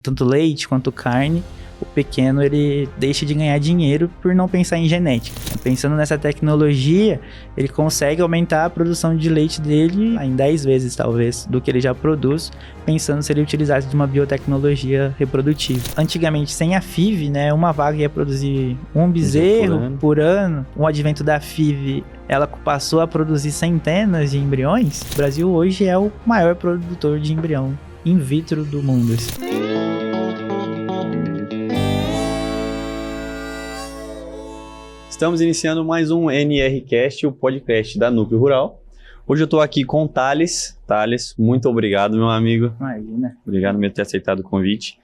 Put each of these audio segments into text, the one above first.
tanto leite quanto carne, o pequeno ele deixa de ganhar dinheiro por não pensar em genética. Pensando nessa tecnologia, ele consegue aumentar a produção de leite dele em 10 vezes, talvez, do que ele já produz, pensando se ele utilizasse de uma biotecnologia reprodutiva. Antigamente, sem a FIV, né, uma vaca ia produzir um bezerro por ano. Com o advento da FIV, ela passou a produzir centenas de embriões. O Brasil hoje é o maior produtor de embrião in vitro do mundo. Estamos iniciando mais um NRCast, o podcast da Núcleo Rural. Hoje eu estou aqui com o Thales. Thales, muito obrigado, meu amigo. Imagina. Obrigado por ter aceitado o convite.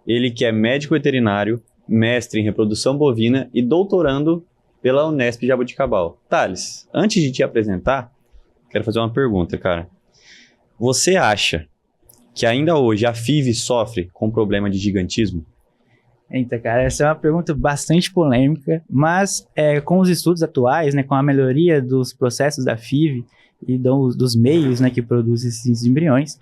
Ele que é médico veterinário, mestre em reprodução bovina e doutorando pela Unesp Jaboticabal. Thales, antes de te apresentar, quero fazer uma pergunta, cara. Você acha que ainda hoje a FIV sofre com problema de gigantismo? Eita, cara, essa é uma pergunta bastante polêmica, mas com os estudos atuais, né, com a melhoria dos processos da FIV e dos meios, né, que produzem esses embriões,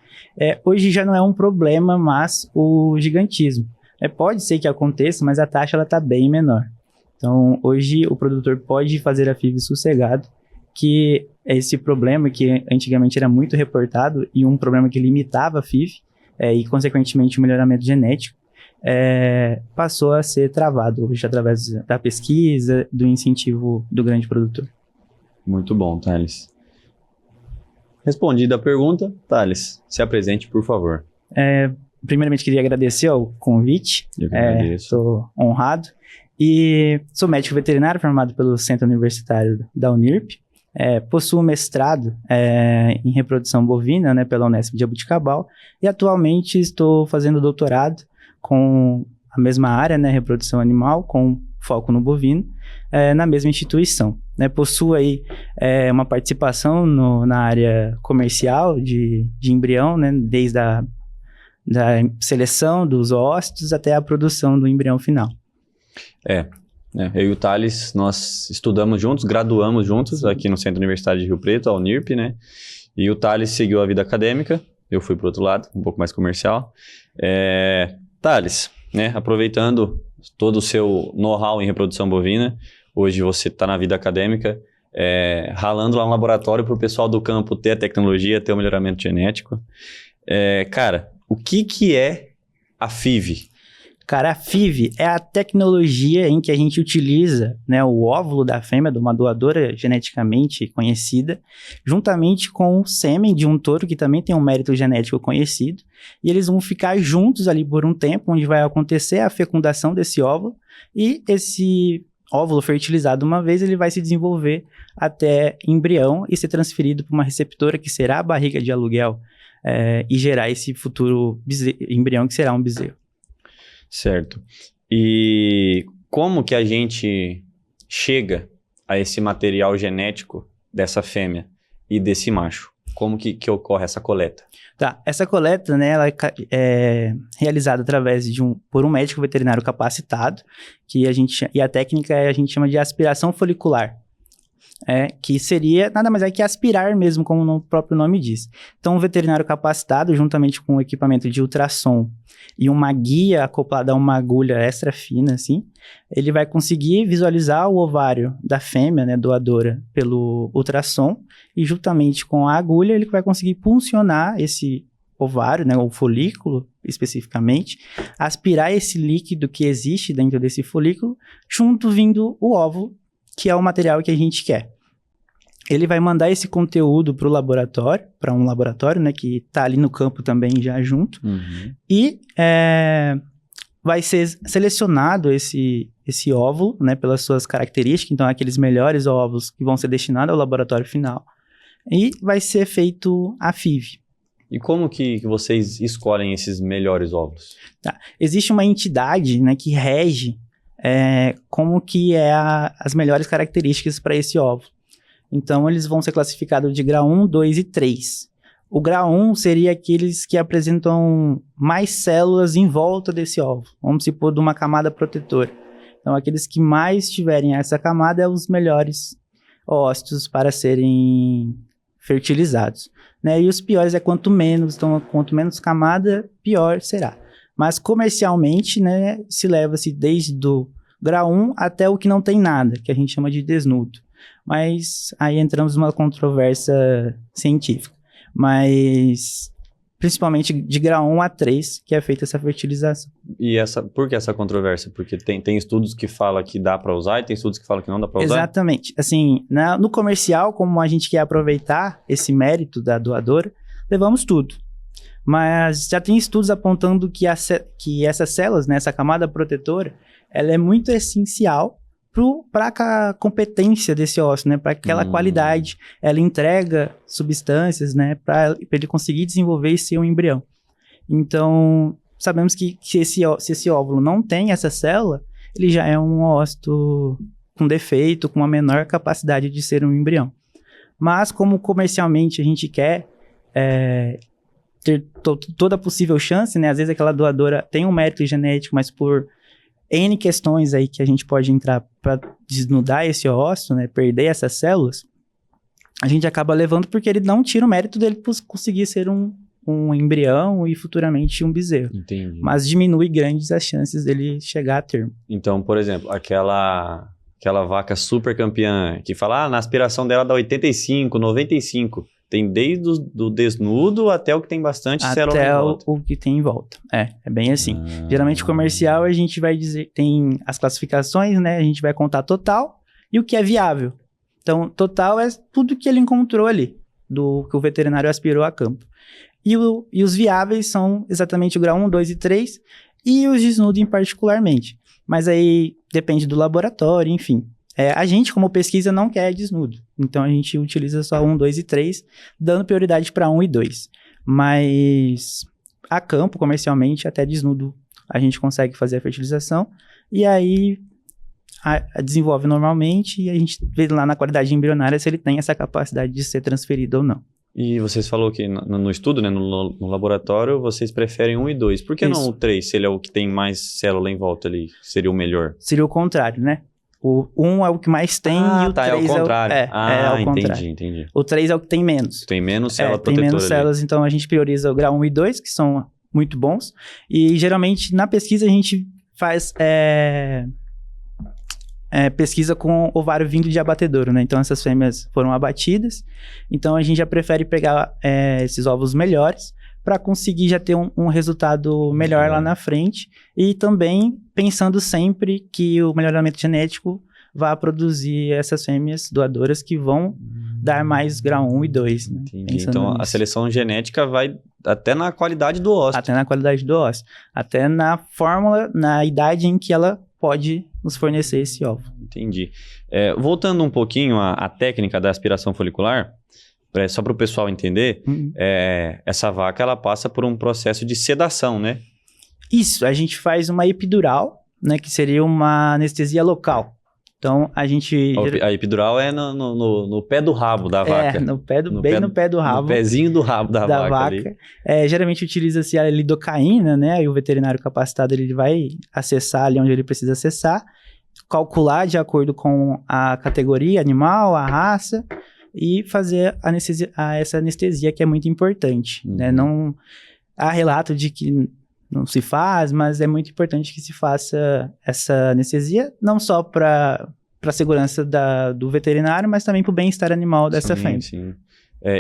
hoje já não é um problema, mas o gigantismo. Pode ser que aconteça, mas a taxa está bem menor. Então, hoje o produtor pode fazer a FIV sossegado, que esse problema que antigamente era muito reportado e um problema que limitava a FIV e, consequentemente, o melhoramento genético, passou a ser travado hoje através da pesquisa, do incentivo do grande produtor. Muito bom, Thales. Respondida a pergunta, Thales, se apresente, por favor. Primeiramente, queria agradecer ao convite. Eu que agradeço. Estou honrado. E sou médico veterinário formado pelo Centro Universitário da Unirp. Possuo mestrado em reprodução bovina, né, pela Unesp Jaboticabal. E atualmente estou fazendo doutorado com a mesma área, né, reprodução animal, com foco no bovino, na mesma instituição. Possuo aí uma participação na área comercial de embrião, né, desde da seleção dos ócitos até a produção do embrião final. Eu e o Thales, nós estudamos juntos, graduamos juntos aqui no Centro Universitário de Rio Preto, a Unirp, né? E o Thales seguiu a vida acadêmica, eu fui para o outro lado, um pouco mais comercial. Thales, né, aproveitando todo o seu know-how em reprodução bovina, hoje você está na vida acadêmica, ralando lá no laboratório para o pessoal do campo ter a tecnologia, ter o melhoramento genético. Cara, o que é a FIV? Cara, a FIV é a tecnologia em que a gente utiliza, né, o óvulo da fêmea, de uma doadora geneticamente conhecida, juntamente com o sêmen de um touro que também tem um mérito genético conhecido, e eles vão ficar juntos ali por um tempo, onde vai acontecer a fecundação desse óvulo, e esse óvulo fertilizado uma vez, ele vai se desenvolver até embrião e ser transferido para uma receptora que será a barriga de aluguel, e gerar esse futuro embrião que será um bezerro. Certo. E como que a gente chega a esse material genético dessa fêmea e desse macho? Como que ocorre essa coleta? Tá, essa coleta, né, ela é realizada através por um médico veterinário capacitado, e a técnica a gente chama de aspiração folicular. Que seria nada mais que aspirar mesmo, como o próprio nome diz. Então, um veterinário capacitado, juntamente com um equipamento de ultrassom e uma guia acoplada a uma agulha extra fina, assim, ele vai conseguir visualizar o ovário da fêmea, né, doadora, pelo ultrassom, e juntamente com a agulha ele vai conseguir puncionar esse ovário, né, o folículo especificamente, aspirar esse líquido que existe dentro desse folículo, junto vindo o óvulo, que é o material que a gente quer. Ele vai mandar esse conteúdo para um laboratório, né, que está ali no campo também já junto, e vai ser selecionado esse óvulo, né, pelas suas características, então aqueles melhores óvulos que vão ser destinados ao laboratório final, e vai ser feito a FIV. E como que vocês escolhem esses melhores óvulos? Tá. Existe uma entidade, né, que rege como que as melhores características para esse óvulo. Então, eles vão ser classificados de grau 1, 2 e 3. O grau 1 seria aqueles que apresentam mais células em volta desse óvulo, vamos supor, de uma camada protetora. Então, aqueles que mais tiverem essa camada são os melhores ócitos para serem fertilizados, né? E os piores quanto menos, então quanto menos camada, pior será. Mas comercialmente, né, se leva-se desde o grau 1 até o que não tem nada, que a gente chama de desnudo. Mas aí entramos numa controvérsia científica. Mas principalmente de grau 1 a 3 que é feita essa fertilização. E por que essa controvérsia? Porque tem estudos que falam que dá para usar e tem estudos que falam que não dá para usar? Exatamente. Assim, no comercial, como a gente quer aproveitar esse mérito da doadora, levamos tudo. Mas já tem estudos apontando que essas células, né, essa camada protetora, ela é muito essencial para a competência desse ósseo, né, para aquela qualidade. Ela entrega substâncias, né, para ele conseguir desenvolver e ser um embrião. Então, sabemos que se esse óvulo não tem essa célula, ele já é um ósseo com defeito, com uma menor capacidade de ser um embrião. Mas como comercialmente a gente quer ter toda a possível chance, né? Às vezes aquela doadora tem um mérito genético, mas por N questões aí que a gente pode entrar para desnudar esse ósseo, né? Perder essas células, a gente acaba levando porque ele não tira o mérito dele conseguir ser um embrião e futuramente um bezerro. Entendi. Mas diminui grandes as chances dele chegar a termo. Então, por exemplo, aquela vaca super campeã que fala, na aspiração dela dá 85, 95. Tem desde o desnudo até o que tem bastante célula em volta. Até o que tem em volta. É bem assim. Geralmente comercial a gente vai dizer, tem as classificações, né? A gente vai contar total e o que é viável. Então, total é tudo que ele encontrou ali, do que o veterinário aspirou a campo. E os viáveis são exatamente o grau 1, 2 e 3 e os desnudos particularmente. Mas aí depende do laboratório, enfim. A gente, como pesquisa, não quer desnudo. Então, a gente utiliza só 1, 2 e 3, dando prioridade para 1 e 2. Mas, a campo, comercialmente, até desnudo, a gente consegue fazer a fertilização. E aí, desenvolve normalmente e a gente vê lá na qualidade embrionária se ele tem essa capacidade de ser transferido ou não. E vocês falaram que no estudo, né, no laboratório, vocês preferem 1 e 2. Por que não o 3, se ele é o que tem mais célula em volta ali? Seria o melhor? Seria o contrário, né? O 1 é o que mais tem e o 3 é o contrário. é o contrário. Entendi. O 3 é o que tem menos. Tem menos célula protetora tem menos ali. células, então a gente prioriza o grau 1 e 2, que são muito bons. E geralmente na pesquisa a gente faz pesquisa com ovário vindo de abatedouro, né? Então essas fêmeas foram abatidas. Então a gente já prefere pegar esses ovos melhores para conseguir já ter um resultado melhor lá na frente e também pensando sempre que o melhoramento genético vai produzir essas fêmeas doadoras que vão dar mais grau 1 e 2. Né? Então a seleção genética vai até na qualidade do ósseo. Até na qualidade do ósseo. Até na fórmula, na idade em que ela pode nos fornecer esse ovo. Entendi. Voltando um pouquinho à técnica da aspiração folicular, só para o pessoal entender, essa vaca ela passa por um processo de sedação, né? Isso, a gente faz uma epidural, né, que seria uma anestesia local. Então, a gente... A epidural é no pé do rabo da vaca. No pé do rabo. No pezinho do rabo da vaca. Ali. Geralmente utiliza-se a lidocaína, né? E o veterinário capacitado ele vai acessar ali onde ele precisa acessar, calcular de acordo com a categoria animal, a raça, e fazer essa anestesia que é muito importante. Né? Não há relato de que não se faz, mas é muito importante que se faça essa anestesia, não só para a segurança do veterinário, mas também para o bem-estar animal dessa fêmea. Sim.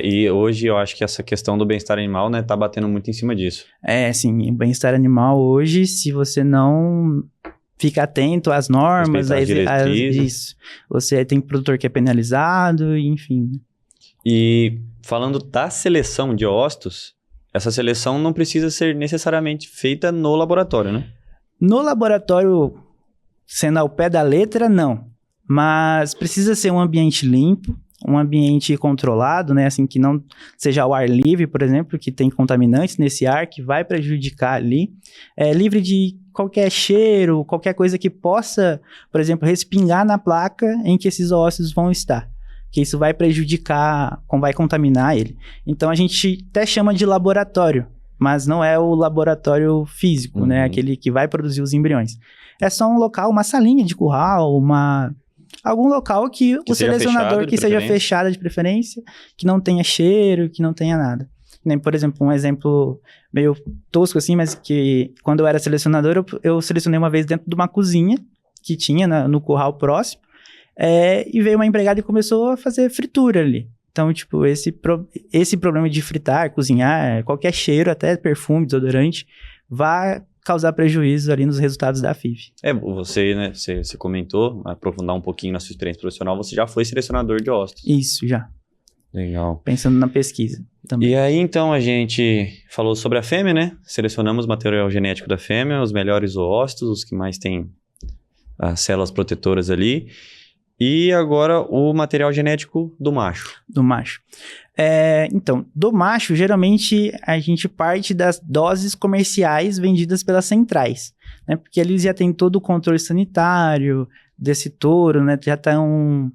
E hoje eu acho que essa questão do bem-estar animal, né, tá batendo muito em cima disso. Sim, o bem-estar animal hoje, se você não fica atento às normas, isso, você tem produtor que é penalizado, enfim. E falando da seleção de ócitos, essa seleção não precisa ser necessariamente feita no laboratório, né? No laboratório, sendo ao pé da letra, não. Mas precisa ser um ambiente limpo, um ambiente controlado, né? Assim, que não seja ao ar livre, por exemplo, que tem contaminantes nesse ar que vai prejudicar ali. Livre de qualquer cheiro, qualquer coisa que possa, por exemplo, respingar na placa em que esses ósseos vão estar. Que isso vai prejudicar, vai contaminar ele. Então, a gente até chama de laboratório, mas não é o laboratório físico, né? Aquele que vai produzir os embriões. É só um local, uma salinha de curral, algum local que o selecionador que seja fechado de preferência, que não tenha cheiro, que não tenha nada. Nem, por exemplo, um exemplo meio tosco assim, mas que quando eu era selecionador, eu selecionei uma vez dentro de uma cozinha que tinha no curral próximo, e veio uma empregada e começou a fazer fritura ali. Então, tipo, esse problema de fritar, cozinhar, qualquer cheiro, até perfume, desodorante, vai causar prejuízo ali nos resultados da FIV. Você, né, você comentou, aprofundar um pouquinho na sua experiência profissional, você já foi selecionador de hóspedes. Isso, já. Legal. Pensando na pesquisa também. E aí, então, a gente falou sobre a fêmea, né? Selecionamos o material genético da fêmea, os melhores oócitos, os que mais têm as células protetoras ali. E agora o material genético do macho. Do macho. Então, do macho, geralmente a gente parte das doses comerciais vendidas pelas centrais, né? Porque eles já têm todo o controle sanitário desse touro, né? Já estão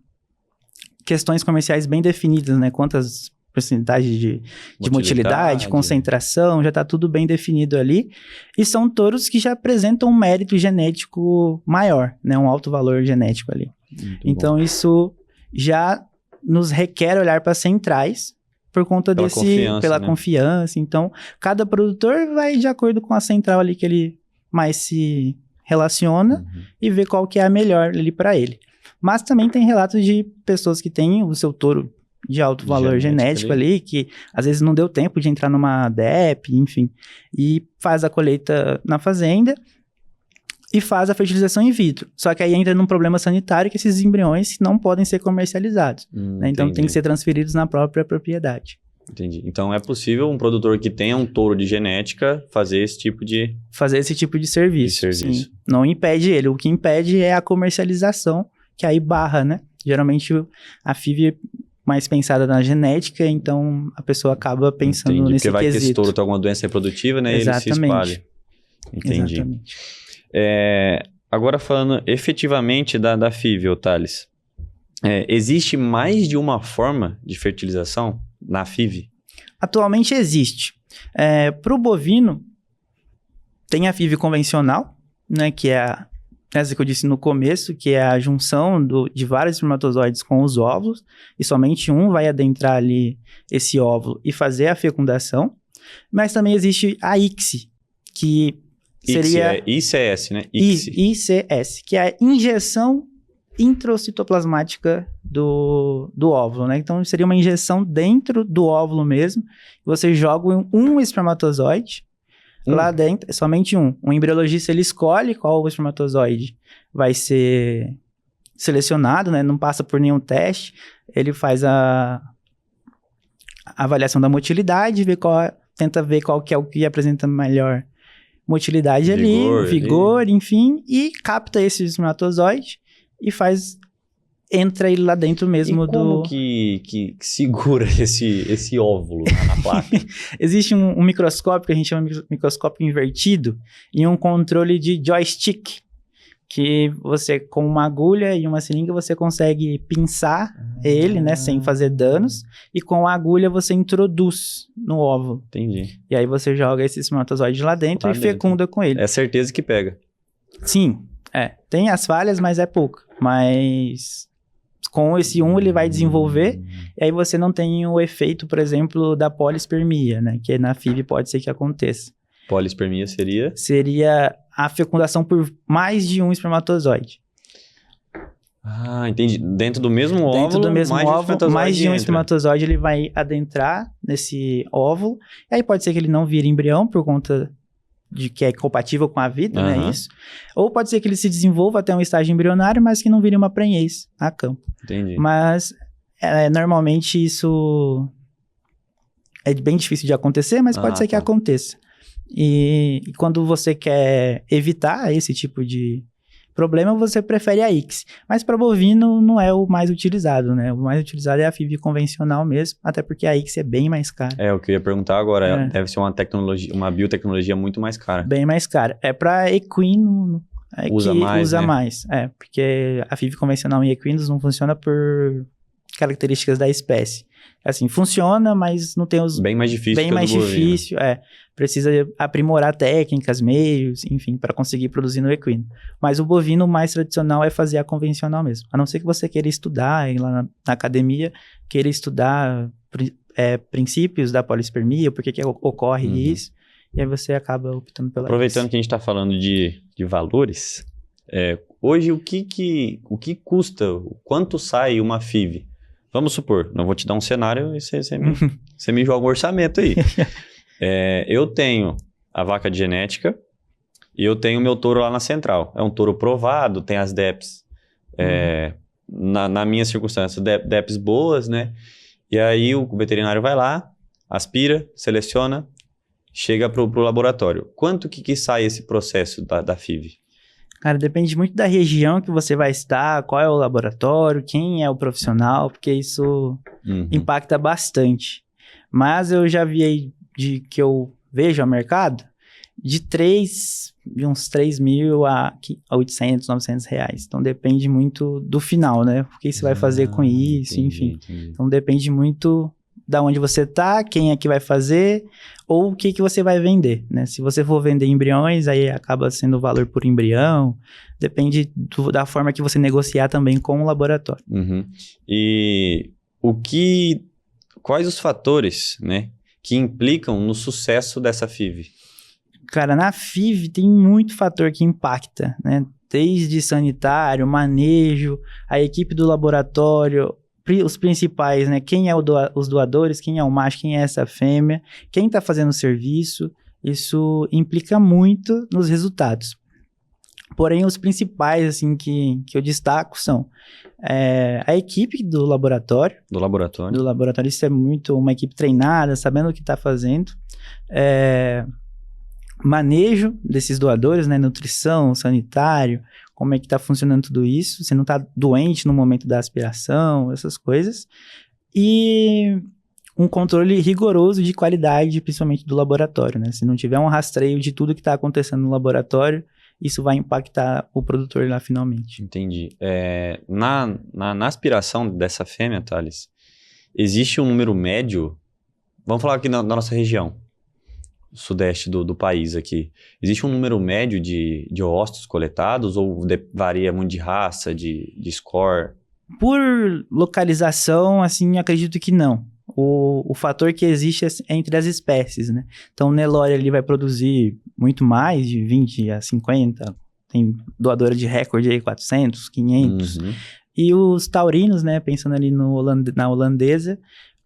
questões comerciais bem definidas, né? Quantas porcentagens de motilidade, concentração, já está tudo bem definido ali. E são touros que já apresentam um mérito genético maior, né? Um alto valor genético ali. Então, isso já nos requer olhar para centrais por conta pela confiança. Então, cada produtor vai de acordo com a central ali que ele mais se relaciona e vê qual que é a melhor ali para ele. Mas também tem relatos de pessoas que têm o seu touro de alto valor genético ali, que às vezes não deu tempo de entrar numa DEP, enfim, e faz a colheita na fazenda e faz a fertilização in vitro. Só que aí entra num problema sanitário que esses embriões não podem ser comercializados. Né? Então tem que ser transferidos na própria propriedade. Entendi. Então é possível um produtor que tenha um touro de genética fazer esse tipo de... Fazer esse tipo de serviço. Sim. Não impede ele. O que impede é a comercialização, que aí barra, né? Geralmente a FIV é mais pensada na genética, então a pessoa acaba pensando nesse quesito. Porque vai que esse touro tem alguma doença reprodutiva, né? Exatamente. Ele se espalha. Entendi. Exatamente. Agora falando efetivamente da FIV, Thales, existe mais de uma forma de fertilização na FIV? Atualmente existe. Para o bovino, tem a FIV convencional, né, que é essa que eu disse no começo, que é a junção de vários espermatozoides com os óvulos, e somente um vai adentrar ali esse óvulo e fazer a fecundação. Mas também existe a ICSI, que seria... ICS, né? ICS, que é a injeção intracitoplasmática do óvulo, né? Então, seria uma injeção dentro do óvulo mesmo. Você joga um espermatozoide lá dentro, somente um. O embriologista, ele escolhe qual espermatozoide vai ser selecionado, né? Não passa por nenhum teste. Ele faz a avaliação da motilidade, tenta ver qual que é o que apresenta melhor motilidade vigor, enfim, e capta esse espermatozoide e entra ele lá dentro mesmo como que segura esse óvulo na placa? Existe um microscópio que a gente chama de microscópio invertido e um controle de joystick, que você, com uma agulha e uma seringa, você consegue pinçar ele, né, sem fazer danos, e com a agulha você introduz no óvulo. Entendi. E aí você joga esse espermatozoide lá dentro fecunda com ele. É certeza que pega. Sim, tem as falhas, mas é pouco. Mas com esse ele vai desenvolver, e aí você não tem o efeito, por exemplo, da polispermia, né, que na FIV pode ser que aconteça. Polispermia seria? Seria a fecundação por mais de um espermatozoide. Ah, entendi. Dentro do mesmo óvulo, dentro do mesmo óvulo, mais de um espermatozoide ele vai adentrar nesse óvulo. E aí pode ser que ele não vire embrião por conta de que é compatível com a vida, né? Isso. Ou pode ser que ele se desenvolva até um estágio embrionário, mas que não vire uma prenhez a campo. Entendi. Mas normalmente isso é bem difícil de acontecer, mas pode ser que aconteça. E quando você quer evitar esse tipo de problema, você prefere a ICSI. Mas para bovino não é o mais utilizado, né? O mais utilizado é a FIV convencional mesmo, até porque a ICSI é bem mais cara. O que eu ia perguntar agora. Deve ser uma tecnologia, uma biotecnologia muito mais cara. Bem mais cara. Para equino usa mais. Porque a FIV convencional em equinos não funciona por características da espécie. Assim, funciona, mas não tem os... Bem mais difícil Bem que o mais do bovino. difícil, precisa aprimorar técnicas, meios, enfim, para conseguir produzir no equino. Mas o bovino mais tradicional é fazer a convencional mesmo. A não ser que você queira estudar, ir lá na academia, queira estudar princípios da polispermia, por que ocorre isso, e aí você acaba optando pela Aproveitando que a gente está falando de valores, hoje o que custa, quanto sai uma FIV? Vamos supor, não vou te dar um cenário e você me joga um orçamento aí. Eu tenho a vaca de genética e eu tenho o meu touro lá na central. É um touro provado, tem as DEPs, na minha circunstância, DEPs boas, né? E aí o veterinário vai lá, aspira, seleciona, chega pro laboratório. Quanto que sai esse processo da FIV? Cara, depende muito da região que você vai estar, qual é o laboratório, quem é o profissional, porque isso impacta bastante. Mas eu já vi aí, que eu vejo ao mercado, de uns 3 mil a 800, 900 reais. Então depende muito do final, né? O que você vai fazer com isso, enfim. Então depende muito da onde você tá, quem é que vai fazer, ou o que você vai vender, né? Se você for vender embriões, aí acaba sendo o valor por embrião, depende da forma que você negociar também com o laboratório. E quais os fatores, né, que implicam no sucesso dessa FIV? Cara, na FIV tem muito fator que impacta, né? Desde sanitário, manejo, a equipe do laboratório, os principais, né? Quem é os doadores, quem é o macho, quem é essa fêmea, quem está fazendo o serviço, isso implica muito nos resultados. Porém, os principais, assim, que eu destaco são a equipe do laboratório. Do laboratório. Do laboratório, isso é muito uma equipe treinada, sabendo o que está fazendo. Manejo desses doadores, né? Nutrição, sanitário, como é que está funcionando tudo isso, você não está doente no momento da aspiração, essas coisas. E um controle rigoroso de qualidade, principalmente do laboratório, né? Se não tiver um rastreio de tudo que está acontecendo no laboratório, isso vai impactar o produtor lá finalmente. Entendi. Na aspiração dessa fêmea, Thales, existe um número médio, vamos falar aqui na nossa região, sudeste do país aqui, existe um número médio de óvulos coletados ou varia muito de raça, de score? Por localização, assim, acredito que não. O fator que existe é entre as espécies, né? Então, o Nelore ali vai produzir muito mais, de 20 a 50, tem doadora de recorde aí, 400, 500. E os taurinos, né, pensando ali na holandesa,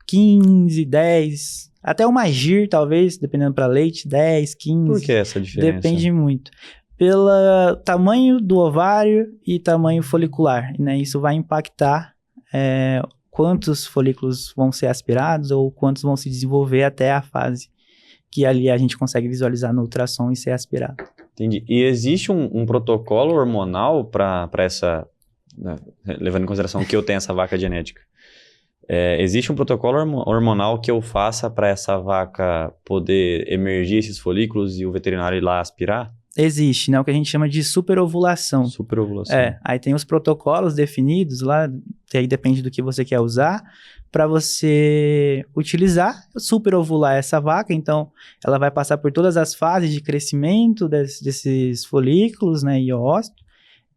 15, 10... Até o Magir, talvez, dependendo para leite, 10, 15. Por que essa diferença? Depende muito. Pelo tamanho do ovário e tamanho folicular, né? Isso vai impactar quantos folículos vão ser aspirados ou quantos vão se desenvolver até a fase que ali a gente consegue visualizar no ultrassom e ser aspirado. Entendi. E existe um protocolo hormonal para essa... Né, levando em consideração que eu tenho essa vaca genética. Existe um protocolo hormonal que eu faça para essa vaca poder emergir esses folículos e o veterinário ir lá aspirar? Existe, né? O que a gente chama de superovulação. Superovulação. Aí tem os protocolos definidos lá, que aí depende do que você quer usar, para você utilizar, superovular essa vaca. Então, ela vai passar por todas as fases de crescimento desses folículos, né, e ósseo,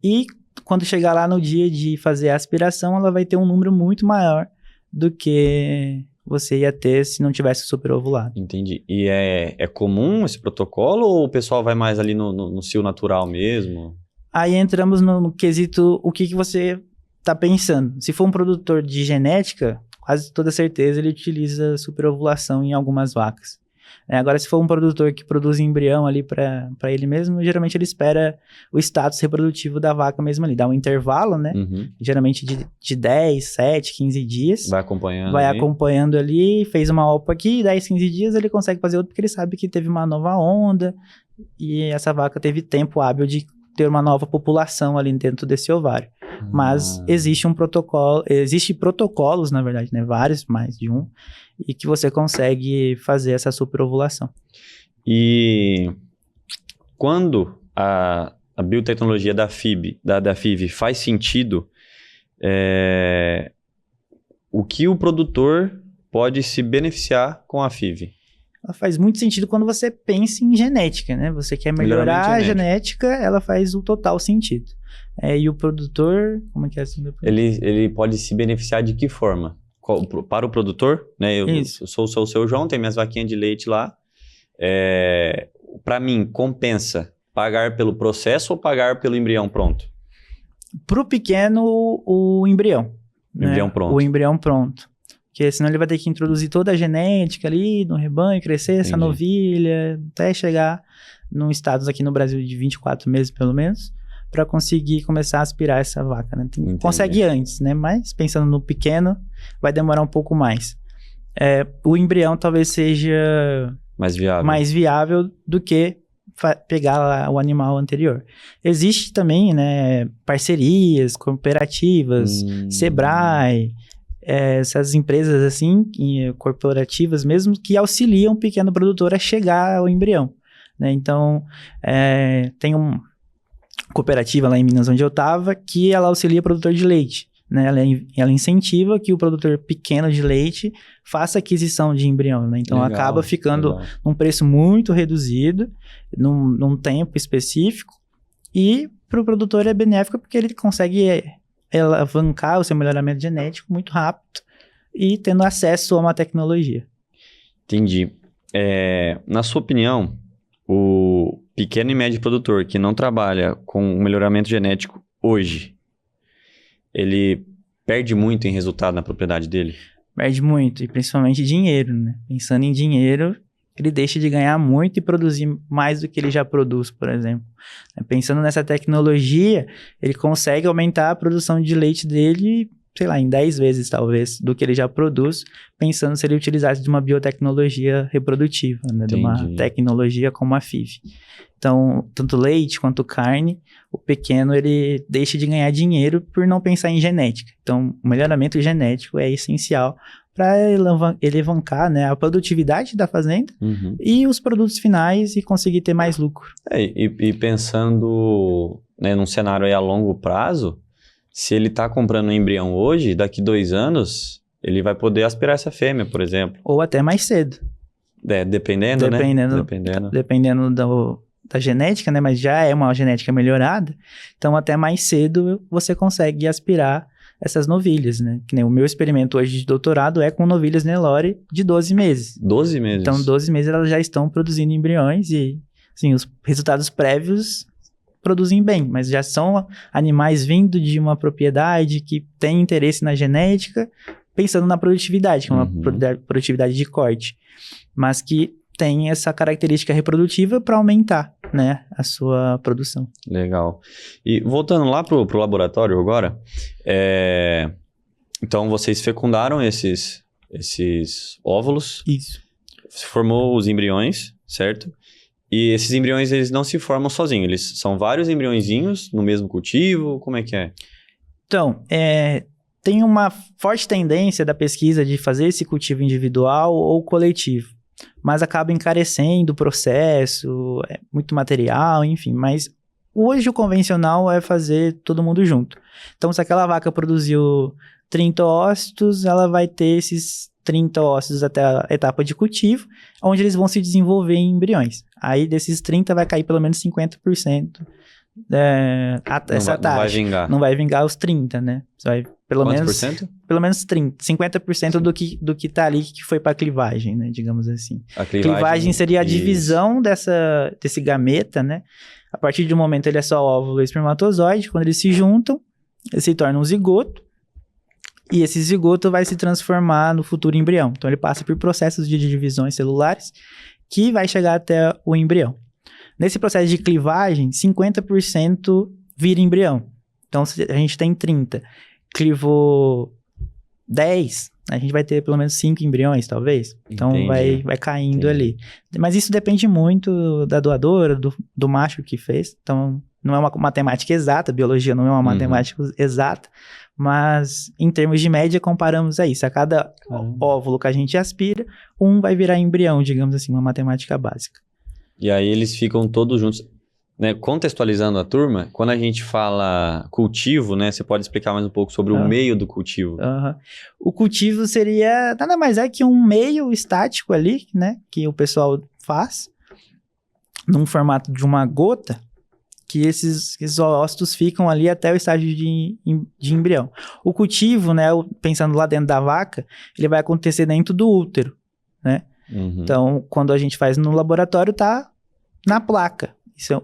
e quando chegar lá no dia de fazer a aspiração, ela vai ter um número muito maior do que você ia ter se não tivesse superovulado. Entendi. E é comum esse protocolo ou o pessoal vai mais ali no cio natural mesmo? Aí entramos no quesito, o que você está pensando. Se for um produtor de genética, quase toda certeza ele utiliza superovulação em algumas vacas. Agora, se for um produtor que produz embrião ali para ele mesmo, geralmente ele espera o status reprodutivo da vaca mesmo ali. Dá um intervalo, né? Geralmente de 10, 7, 15 dias. Vai acompanhando. Vai acompanhando ali, fez uma OPA aqui, 10, 15 dias ele consegue fazer outro porque ele sabe que teve uma nova onda e essa vaca teve tempo hábil de ter uma nova população ali dentro desse ovário. Mas existe protocolos, na verdade, né? Vários, mais de um, e que você consegue fazer essa superovulação. E quando a biotecnologia da FIV faz sentido, o que o produtor pode se beneficiar com a FIV? Ela faz muito sentido quando você pensa em genética, né? Você quer melhorar a genética, ela faz o total sentido. E o produtor, como é que é assim? Ele pode se beneficiar de que forma? Para o produtor, né? Eu sou o seu João, tenho minhas vaquinhas de leite lá. Para mim, compensa pagar pelo processo ou pagar pelo embrião pronto? Para o pequeno, o embrião. Embrião pronto. O embrião pronto. Porque senão ele vai ter que introduzir toda a genética ali no rebanho, crescer essa novilha, até chegar num status aqui no Brasil de 24 meses, pelo menos, para conseguir começar a aspirar essa vaca, né? Consegue antes, né? Mas pensando no pequeno, vai demorar um pouco mais. O embrião talvez seja mais viável do que pegar o animal anterior. Existe também, né, parcerias, cooperativas, Sebrae, essas empresas assim, corporativas mesmo, que auxiliam o pequeno produtor a chegar ao embrião, né? Então, tem uma cooperativa lá em Minas, onde eu estava, que ela auxilia o produtor de leite, né? Ela incentiva que o produtor pequeno de leite faça aquisição de embrião, né? Então, acaba ficando num preço muito reduzido, num tempo específico, e para o produtor é benéfico porque ele consegue alavancar o seu melhoramento genético muito rápido e tendo acesso a uma tecnologia. Entendi. Na sua opinião, o pequeno e médio produtor que não trabalha com o melhoramento genético hoje, ele perde muito em resultado na propriedade dele? Perde muito, e principalmente dinheiro, né? Pensando em dinheiro, ele deixa de ganhar muito e produzir mais do que ele já produz, por exemplo. Pensando nessa tecnologia, ele consegue aumentar a produção de leite dele, sei lá, em 10 vezes talvez, do que ele já produz, pensando se ele utilizasse de uma biotecnologia reprodutiva, né? De uma tecnologia como a FIV. Então, tanto leite quanto carne, o pequeno ele deixa de ganhar dinheiro por não pensar em genética. Então, o melhoramento genético é essencial para elevancar, né, a produtividade da fazenda e os produtos finais e conseguir ter mais lucro. E pensando, né, num cenário aí a longo prazo, se ele está comprando um embrião hoje, daqui 2 anos, ele vai poder aspirar essa fêmea, por exemplo. Ou até mais cedo. Dependendo, né? Dependendo da genética, né? Mas já é uma genética melhorada. Então, até mais cedo, você consegue aspirar essas novilhas, né? Que nem o meu experimento hoje de doutorado é com novilhas Nelore de 12 meses. 12 meses? Então, 12 meses elas já estão produzindo embriões e, assim, os resultados prévios produzem bem, mas já são animais vindo de uma propriedade que tem interesse na genética, pensando na produtividade, que é uma produtividade de corte, mas que tem essa característica reprodutiva para aumentar, né, a sua produção. Legal. E voltando lá pro laboratório agora, então vocês fecundaram esses óvulos. Isso. Você formou os embriões, certo? E esses embriões, eles não se formam sozinhos, eles são vários embriõezinhos no mesmo cultivo, como é que é? Então, tem uma forte tendência da pesquisa de fazer esse cultivo individual ou coletivo, mas acaba encarecendo o processo, muito material, enfim, mas hoje o convencional é fazer todo mundo junto. Então, se aquela vaca produziu 30 ócitos, ela vai ter esses 30 ócitos até a etapa de cultivo, onde eles vão se desenvolver em embriões. Aí, desses 30, vai cair pelo menos 50% essa taxa. Não vai vingar. Não vai vingar os 30, né? Você vai, pelo menos 30, 50% do que tá ali, que foi para clivagem, né? Digamos assim. A clivagem seria a divisão desse gameta, né? A partir de um momento, ele é só óvulo e espermatozoide. Quando eles se juntam, ele se torna um zigoto. E esse zigoto vai se transformar no futuro embrião. Então, ele passa por processos de divisões celulares que vai chegar até o embrião. Nesse processo de clivagem, 50% vira embrião. Então, se a gente tem 30, clivou 10, a gente vai ter pelo menos 5 embriões, talvez. Então, vai caindo ali. Mas isso depende muito da doadora, do macho que fez. Então, não é uma matemática exata, biologia não é uma matemática exata, mas em termos de média, comparamos a isso. A cada óvulo que a gente aspira, um vai virar embrião, digamos assim, uma matemática básica. E aí eles ficam todos juntos. né, contextualizando a turma, quando a gente fala cultivo, né, você pode explicar mais um pouco sobre o meio do cultivo? O cultivo seria nada mais é que um meio estático ali, né, que o pessoal faz num formato de uma gota, que esses oócitos ficam ali até o estágio de embrião. O cultivo, né, pensando lá dentro da vaca, ele vai acontecer dentro do útero, né? Então, quando a gente faz no laboratório, tá na placa.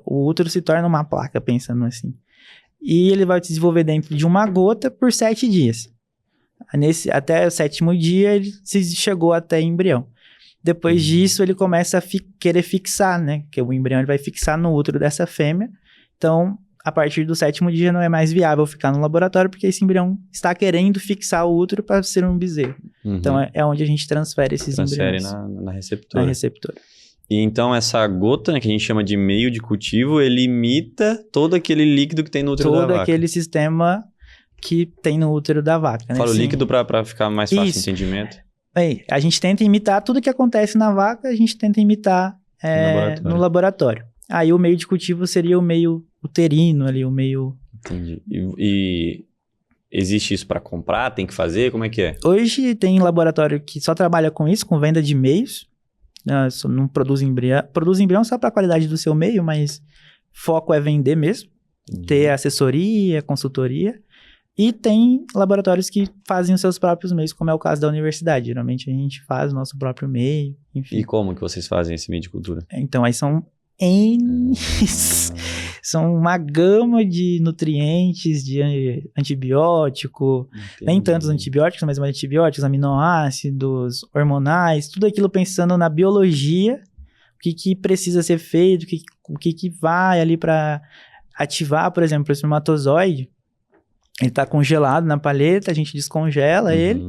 O útero se torna uma placa, pensando assim. E ele vai se desenvolver dentro de uma gota por 7 dias. Até o 7º dia, ele chegou até embrião. Depois disso, ele começa a querer fixar, né? Porque o embrião ele vai fixar no útero dessa fêmea. Então, a partir do 7º dia, não é mais viável ficar no laboratório, porque esse embrião está querendo fixar o útero para ser um bezerro. Então, é onde a gente transfere esses embriões. Na receptora. Na receptora. E então, essa gota, né, que a gente chama de meio de cultivo, ele imita todo aquele líquido que tem no útero da vaca. Todo aquele sistema que tem no útero da vaca. Né? Fala o líquido para ficar mais fácil o entendimento. Bem, a gente tenta imitar tudo que acontece na vaca, a gente tenta imitar no laboratório. Aí o meio de cultivo seria o meio uterino ali, o meio... Entendi. E existe isso para comprar? Tem que fazer? Como é que é? Hoje tem laboratório que só trabalha com isso, com venda de meios. Não produz embrião. Produz embrião só para a qualidade do seu meio, mas foco é vender mesmo. Ter assessoria, consultoria. E tem laboratórios que fazem os seus próprios meios, como é o caso da universidade. Geralmente a gente faz o nosso próprio meio, enfim. E como que vocês fazem esse meio de cultura? Então, aí são são uma gama de nutrientes, de antibiótico, nem tantos antibióticos, mas mais antibióticos, aminoácidos, hormonais, tudo aquilo pensando na biologia, o que precisa ser feito, o que vai ali para ativar, por exemplo, o espermatozoide. Ele está congelado na paleta, a gente descongela ele,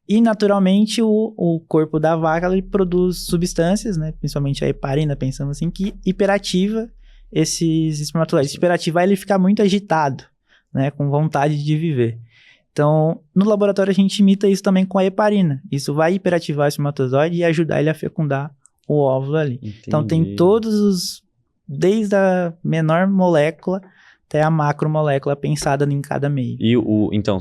e naturalmente o corpo da vaca ele produz substâncias, né, principalmente a heparina, pensamos assim, que hiperativa esses espermatozoides. Hiperativar ele fica muito agitado, né, com vontade de viver. Então, no laboratório a gente imita isso também com a heparina. Isso vai hiperativar o espermatozoide e ajudar ele a fecundar o óvulo ali. Entendi. Então, tem desde a menor molécula até a macromolécula pensada em cada meio. E então,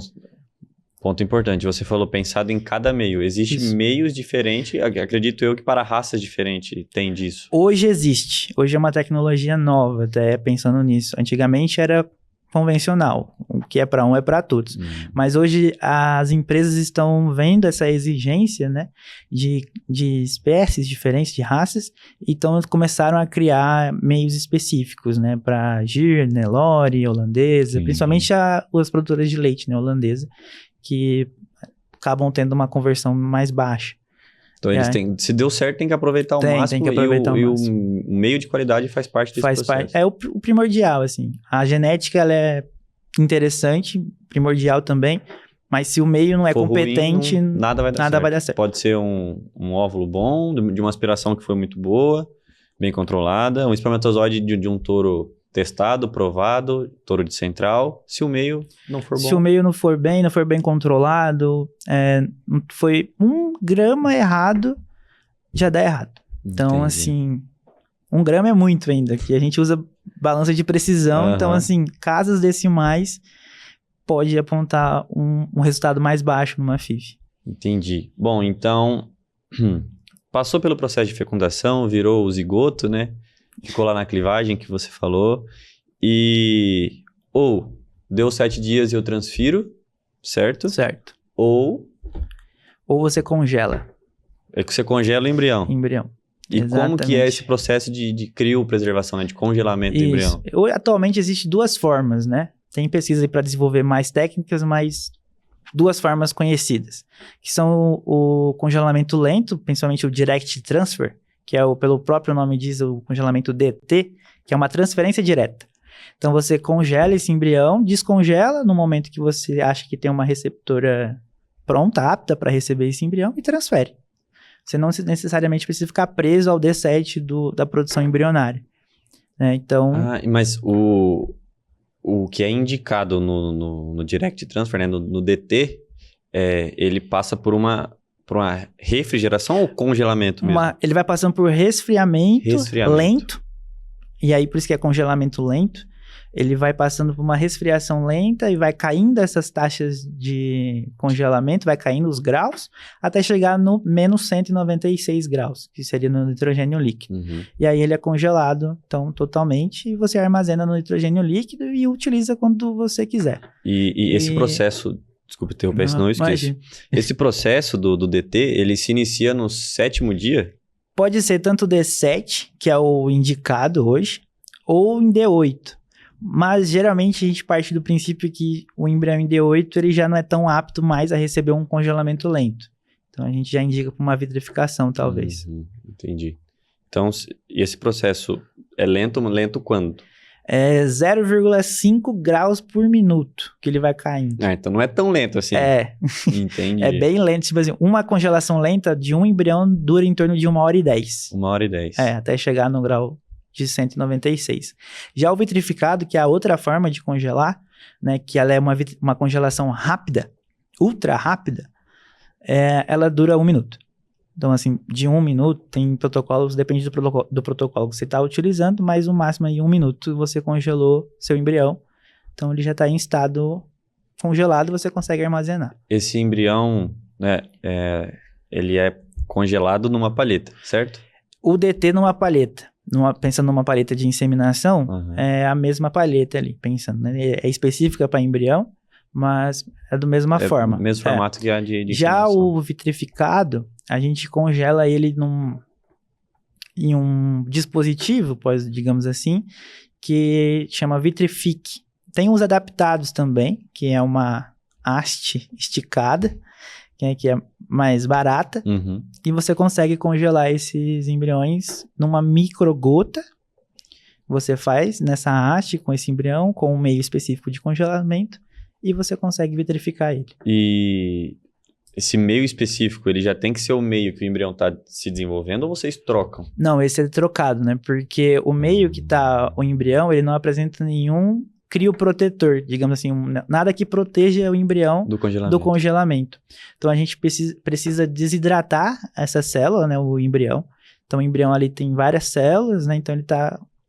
ponto importante, você falou pensado em cada meio. Existem meios diferentes, acredito eu que para raças diferentes tem disso. Hoje existe. Hoje é uma tecnologia nova, até pensando nisso. Antigamente era convencional. O que é para um é para todos. Mas hoje as empresas estão vendo essa exigência, né, de espécies diferentes, de raças, então começaram a criar meios específicos, né, para Gir, Nelore, holandesa, principalmente as produtoras de leite, né, holandesa, que acabam tendo uma conversão mais baixa. Então eles se deu certo, tem que aproveitar o máximo. Tem que aproveitar o máximo. E o meio de qualidade faz parte desse processo. É o primordial, assim. A genética, ela é interessante, primordial também, mas se o meio não é competente, ruim, nada vai dar certo. Pode ser um óvulo bom, de uma aspiração que foi muito boa, bem controlada, um espermatozoide de um touro testado, provado, touro de central, se o meio não for bom. Se o meio não for bem controlado, foi 1 grama errado, já dá errado. Então, assim, 1 grama é muito ainda, que a gente usa balança de precisão, então, assim, casas decimais pode apontar um resultado mais baixo numa FIV. Entendi. Bom, então, passou pelo processo de fecundação, virou o zigoto, né? Ficou lá na clivagem que você falou e deu 7 dias e eu transfiro, certo? Certo. Ou você congela. É que você congela o embrião. E como que é esse processo de criopreservação, né? De congelamento do embrião? Atualmente existem 2 formas, né? Tem pesquisa para desenvolver mais técnicas, mas 2 formas conhecidas, que são o congelamento lento, principalmente o direct transfer, que é pelo próprio nome diz o congelamento DT, que é uma transferência direta. Então você congela esse embrião, descongela no momento que você acha que tem uma receptora pronta, apta para receber esse embrião e transfere. Você não necessariamente precisa ficar preso ao D7 da produção embrionária. Né? Então... mas o que é indicado no direct transfer, né? no DT, ele passa por uma refrigeração ou congelamento mesmo? Ele vai passando por resfriamento lento E aí, por isso que é congelamento lento, ele vai passando por uma resfriação lenta e vai caindo essas taxas de congelamento, vai caindo os graus, até chegar no menos 196 graus, que seria no nitrogênio líquido. E aí ele é congelado, então, totalmente, e você armazena no nitrogênio líquido e utiliza quando você quiser. E esse processo, desculpa interromper, senão eu esqueço. Imagina. Esse processo do DT, ele se inicia no 7º dia? Pode ser tanto D7, que é o indicado hoje, ou em D8. Mas, geralmente, a gente parte do princípio que o embrião em D8 ele já não é tão apto mais a receber um congelamento lento. Então, a gente já indica para uma vitrificação, talvez. Entendi. Então, esse processo é lento quando? É 0,5 graus por minuto que ele vai caindo. Então não é tão lento assim. Entendi. É bem lento. Tipo assim, uma congelação lenta de um embrião dura em torno de 1h10. 1h10. Até chegar no grau de 196. Já o vitrificado, que é a outra forma de congelar, né, que ela é uma congelação rápida, ultra rápida, ela dura 1 minuto. Então, assim, de 1 minuto, tem protocolos, depende do protocolo que você está utilizando, mas o máximo em 1 minuto você congelou seu embrião. Então, ele já está em estado congelado, você consegue armazenar. Esse embrião, né, ele é congelado numa palheta, certo? O DT numa palheta. Pensando numa palheta de inseminação, é a mesma palheta ali, pensando, né? É específica para embrião, mas é da mesma forma. Mesmo formato que a de já o vitrificado, a gente congela ele em um dispositivo, digamos assim, que chama Vitrifique. Tem uns adaptados também, que é uma haste esticada, que é mais barata, e você consegue congelar esses embriões numa microgota. Você faz nessa haste com esse embrião, com um meio específico de congelamento, e você consegue vitrificar ele. E esse meio específico, ele já tem que ser o meio que o embrião está se desenvolvendo, ou vocês trocam? Não, esse é trocado, né? Porque o meio que está o embrião, ele não apresenta nenhum crioprotetor, digamos assim, nada que proteja o embrião do congelamento. Então, a gente precisa desidratar essa célula, né, o embrião. Então, o embrião ali tem várias células, né, então ele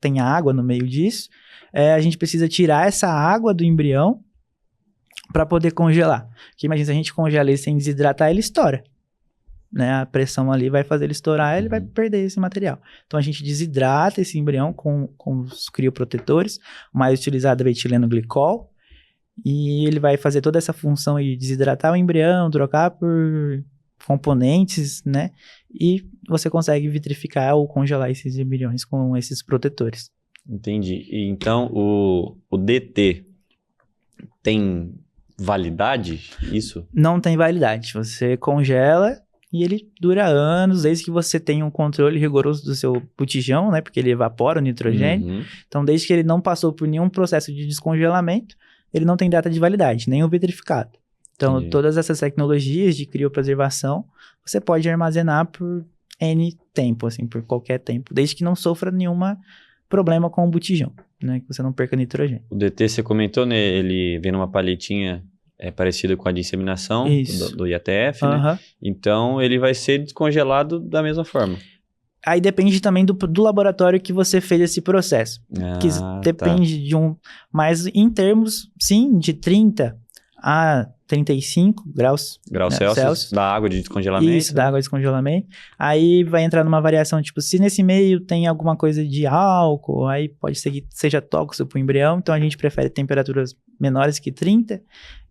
tem água no meio disso. A gente precisa tirar essa água do embrião para poder congelar. Porque imagina, se a gente congela ele sem desidratar, ele estoura. Né? A pressão ali vai fazer ele estourar, ele vai perder esse material. Então, a gente desidrata esse embrião com os crioprotetores, o mais utilizado é o etileno glicol, e ele vai fazer toda essa função de desidratar o embrião, trocar por componentes, né? E você consegue vitrificar ou congelar esses embriões com esses protetores. Entendi. E então, o DT tem validade, isso? Não tem validade. Você congela e ele dura anos, desde que você tenha um controle rigoroso do seu botijão, né? Porque ele evapora o nitrogênio. Então, desde que ele não passou por nenhum processo de descongelamento, ele não tem data de validade, nem o vitrificado. Então, todas essas tecnologias de criopreservação, você pode armazenar por N tempo, assim, por qualquer tempo, desde que não sofra nenhum problema com o botijão, né? Que você não perca nitrogênio. O DT, você comentou, né? Ele vem numa palhetinha parecida com a de inseminação do IATF, né? Então, ele vai ser descongelado da mesma forma. Aí depende também do laboratório que você fez esse processo. Que depende de mas em termos, sim, de 30 a 35 graus Celsius. Da água de descongelamento. Isso, da água de descongelamento. Aí vai entrar numa variação, tipo, se nesse meio tem alguma coisa de álcool, aí pode ser que seja tóxico para o embrião, então a gente prefere temperaturas menores que 30,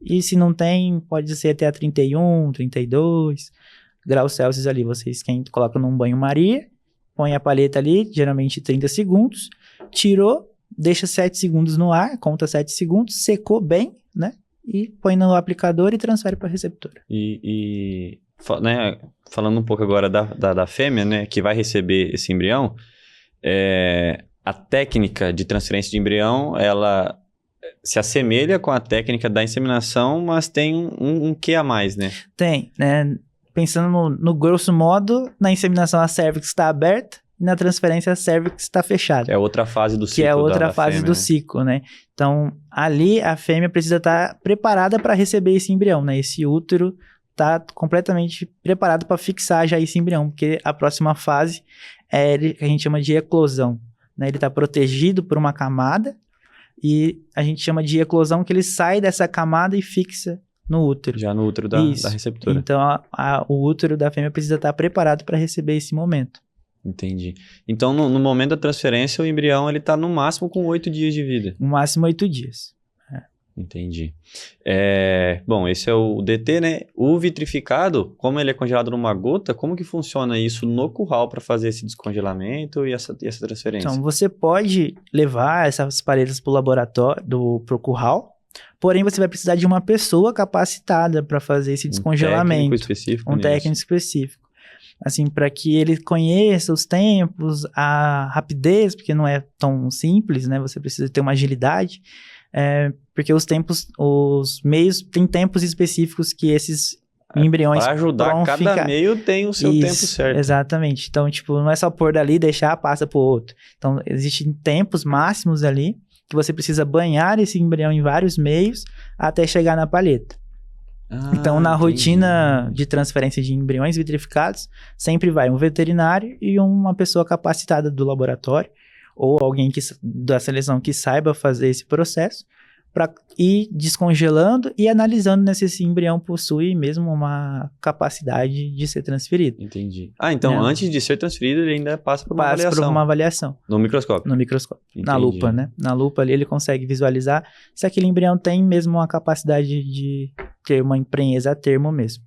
e se não tem, pode ser até a 31, 32 graus Celsius ali. Vocês colocam num banho-maria, põe a palheta ali, geralmente 30 segundos, tirou, deixa 7 segundos no ar, conta 7 segundos, secou bem, né? E põe no aplicador e transfere para a receptora. Né, falando um pouco agora da fêmea, né, que vai receber esse embrião, a técnica de transferência de embrião, ela se assemelha com a técnica da inseminação, mas tem um quê a mais, né? Tem, né? Pensando no grosso modo, na inseminação a cervix está aberta, e na transferência a cervix está fechada. É outra fase do ciclo. Que é outra fase do ciclo, né? Então, ali a fêmea precisa estar preparada para receber esse embrião, né? Esse útero está completamente preparado para fixar já esse embrião, porque a próxima fase é que a gente chama de eclosão. né? Ele está protegido por uma camada e a gente chama de eclosão, que ele sai dessa camada e fixa no útero. Já no útero da receptora. Então, o útero da fêmea precisa estar preparado para receber esse momento. Entendi. Então, no momento da transferência, o embrião ele está no máximo com 8 dias de vida. No máximo 8 dias. Entendi. Bom, esse é o DT, né? O vitrificado, como ele é congelado numa gota, como que funciona isso no curral para fazer esse descongelamento e essa transferência? Então, você pode levar essas paletas para o laboratório, para o curral, porém você vai precisar de uma pessoa capacitada para fazer esse descongelamento. Um técnico específico. Técnico específico. Assim, para que ele conheça os tempos, a rapidez, porque não é tão simples, né? Você precisa ter uma agilidade. Porque os meios têm tempos específicos que esses embriões para ajudar, cada meio tem o seu tempo certo. Exatamente. Então, tipo, não é só pôr dali e deixar, passa pro outro. Então, existem tempos máximos ali que você precisa banhar esse embrião em vários meios até chegar na palheta. Então, na rotina de transferência de embriões vitrificados, sempre vai um veterinário e uma pessoa capacitada do laboratório ou alguém da seleção que saiba fazer esse processo para ir descongelando e analisando se esse embrião possui mesmo uma capacidade de ser transferido. Entendi. Então antes de ser transferido, ele ainda passa por uma avaliação. Passa por uma avaliação. No microscópio? No microscópio. Entendi. Na lupa, né? Na lupa ali ele consegue visualizar se aquele embrião tem mesmo uma capacidade de ter uma emprenheza a termo mesmo.